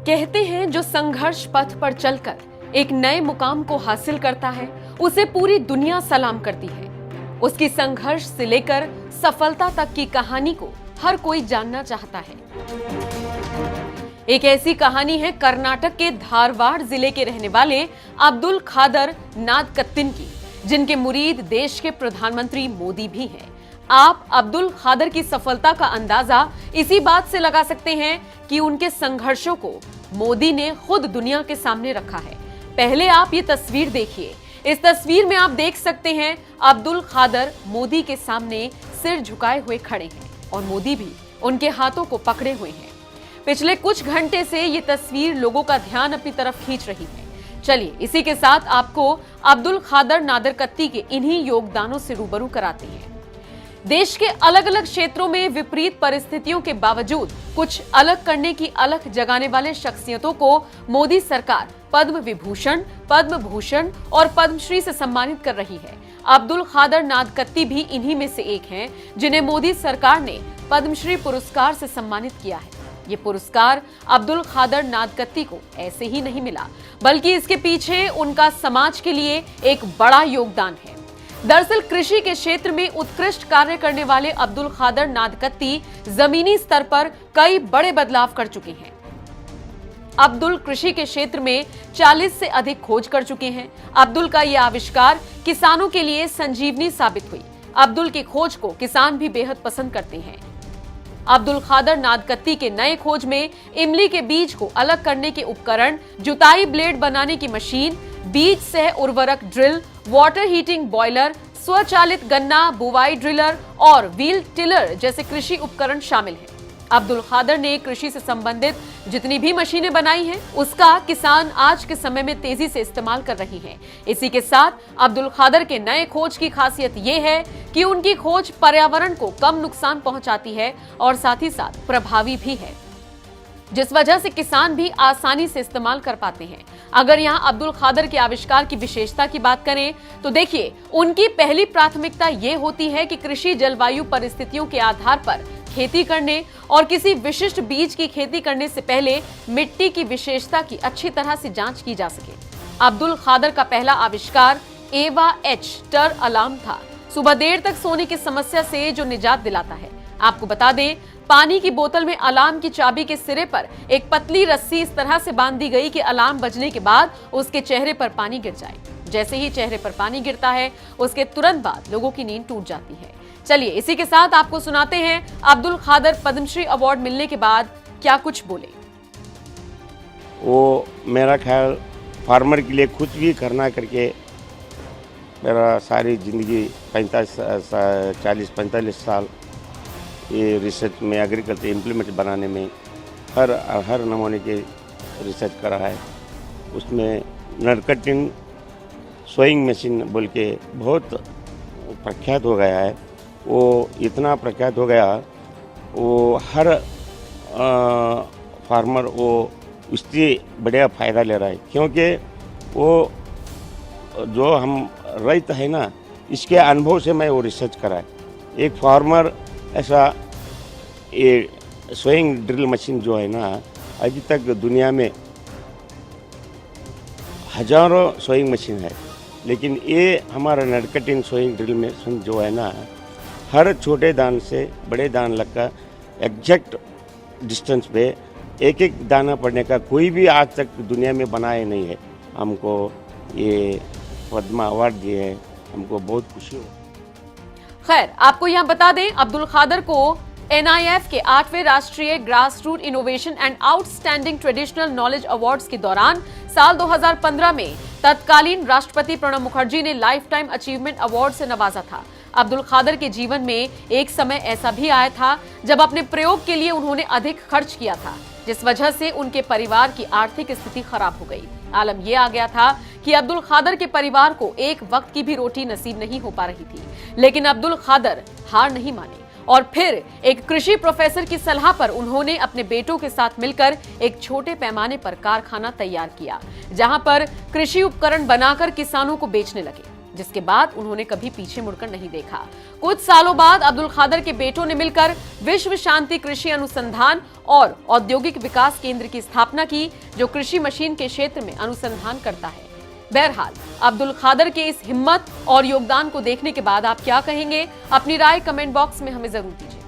कहते हैं जो संघर्ष पथ पर चलकर एक नए मुकाम को हासिल करता है उसे पूरी दुनिया सलाम करती है। उसकी संघर्ष से लेकर सफलता तक की कहानी को हर कोई जानना चाहता है। एक ऐसी कहानी है कर्नाटक के धारवाड़ जिले के रहने वाले अब्दुल खादर नादकत्तिन की, जिनके मुरीद देश के प्रधानमंत्री मोदी भी हैं। आप अब्दुल खादर की सफलता का अंदाजा इसी बात से लगा सकते हैं कि उनके संघर्षों को मोदी ने खुद दुनिया के सामने रखा है। पहले आप ये तस्वीर देखिए। इस तस्वीर में आप देख सकते हैं अब्दुल खादर मोदी के सामने सिर झुकाए हुए खड़े हैं और मोदी भी उनके हाथों को पकड़े हुए हैं। पिछले कुछ घंटे से ये तस्वीर लोगों का ध्यान अपनी तरफ खींच रही है। चलिए इसी के साथ आपको अब्दुल खादर नादरकत्ती के इन्हीं योगदानों से रूबरू कराते हैं। देश के अलग अलग क्षेत्रों में विपरीत परिस्थितियों के बावजूद कुछ अलग करने की अलख जगाने वाले शख्सियतों को मोदी सरकार पद्म विभूषण, पद्म भूषण और पद्मश्री से सम्मानित कर रही है। अब्दुल खादर नादकत्ती भी इन्हीं में से एक हैं, जिन्हें मोदी सरकार ने पद्मश्री पुरस्कार से सम्मानित किया है। ये पुरस्कार अब्दुल खादर नादकत्ती को ऐसे ही नहीं मिला, बल्कि इसके पीछे उनका समाज के लिए एक बड़ा योगदान है। दरअसल कृषि के क्षेत्र में उत्कृष्ट कार्य करने वाले अब्दुल खादर नादकत्ती जमीनी स्तर पर कई बड़े बदलाव कर चुके हैं। अब्दुल कृषि के क्षेत्र में 40 से अधिक खोज कर चुके हैं। अब्दुल का यह आविष्कार किसानों के लिए संजीवनी साबित हुई। अब्दुल की खोज को किसान भी बेहद पसंद करते हैं। अब्दुल खादर नादकत्ती के नए खोज में इमली के बीज को अलग करने के उपकरण, जुताई ब्लेड बनाने की मशीन, बीज सह उर्वरक ड्रिल, वाटर हीटिंग बॉयलर, स्वचालित गन्ना बुवाई ड्रिलर और व्हील टिलर जैसे कृषि उपकरण शामिल हैं। अब्दुल खादर ने कृषि से संबंधित जितनी भी मशीनें बनाई हैं, उसका किसान आज के समय में तेजी से इस्तेमाल कर रही हैं। इसी के साथ अब्दुल खादर के नए खोज की खासियत ये है कि उनकी खोज पर्यावरण को कम नुकसान पहुंचाती है और साथ ही साथ प्रभावी भी है, जिस वजह से किसान भी आसानी से इस्तेमाल कर पाते हैं। अगर यहाँ अब्दुल खादर के आविष्कार की विशेषता की बात करें तो देखिए, उनकी पहली प्राथमिकता ये होती है कि कृषि जलवायु परिस्थितियों के आधार पर खेती करने और किसी विशिष्ट बीज की खेती करने से पहले मिट्टी की विशेषता की अच्छी तरह से जांच की जा सके। अब्दुल खादर का पहला आविष्कार एवा एच टर अलार्म था, सुबह देर तक सोने की समस्या से जो निजात दिलाता है। आपको बता दें, पानी की बोतल में अलार्म की चाबी के सिरे पर एक पतली रस्सी इस तरह से बांध दी गई कि अलार्म बजने के बाद उसके चेहरे पर पानी गिर जाए। जैसे ही चेहरे पर पानी गिरता है, उसके तुरंत बाद लोगों की नींद टूट जाती है। चलिए इसी के साथ आपको सुनाते हैं अब्दुल खादर पद्मश्री अवार्ड मिलने के बाद क्या कुछ बोले। वो मेरा ख्याल फार्मर के लिए कुछ भी करना करके मेरा सारी ज़िंदगी 40-45 साल ये रिसर्च में एग्रीकल्चर इम्प्लीमेंट बनाने में हर नमूने के रिसर्च करा है। उसमें नादकत्ती सोइंग मशीन बोल के बहुत प्रख्यात हो गया है। वो इतना प्रख्यात हो गया, वो हर फार्मर वो उससे बढ़िया फ़ायदा ले रहा है, क्योंकि वो जो हम रैत है ना, इसके अनुभव से मैं वो रिसर्च करा है। एक फार्मर ऐसा ये सोइंग ड्रिल मशीन जो है ना, अभी तक दुनिया में हजारों सोइंग मशीन है, लेकिन ये हमारा नादकत्ती सोइंग ड्रिल मशीन जो है ना, हर छोटे दान से बड़े दान लगकर एग्जैक्ट डिस्टेंस पे एक एक दाना पड़ने का कोई भी आज तक दुनिया में बनाया नहीं है। हमको ये पद्मा अवार्ड दिए है, हमको बहुत खुशी हो। खैर, आपको यहाँ बता दें, अब्दुल खादर को NIF के 8वें राष्ट्रीय grass root innovation and outstanding traditional knowledge awards के दौरान साल 2015 में तत्कालीन राष्ट्रपति प्रणब मुखर्जी ने लाइफ टाइम अचीवमेंट अवार्ड से नवाजा था। अब्दुल खादर के जीवन में एक समय ऐसा भी आया था जब अपने प्रयोग के लिए उन्होंने अधिक खर्च किया था, जिस वजह से उनके परिवार की आर्थिक स्थिति खराब हो गई। आलम यह आ गया था कि अब्दुल खादर के परिवार को एक वक्त की भी रोटी नसीब नहीं हो पा रही थी, लेकिन अब्दुल खादर हार नहीं माने और फिर एक कृषि प्रोफेसर की सलाह पर उन्होंने अपने बेटों के साथ मिलकर एक छोटे पैमाने पर कारखाना तैयार किया, जहां पर कृषि उपकरण बनाकर किसानों को बेचने लगे। जिसके बाद उन्होंने कभी पीछे मुड़कर नहीं देखा। कुछ सालों बाद अब्दुल खादर के बेटों ने मिलकर विश्व शांति कृषि अनुसंधान और औद्योगिक विकास केंद्र की स्थापना की, जो कृषि मशीन के क्षेत्र में अनुसंधान करता है। बहरहाल अब्दुल खादर के इस हिम्मत और योगदान को देखने के बाद आप क्या कहेंगे? अपनी राय कमेंट बॉक्स में हमें जरूर दीजिए।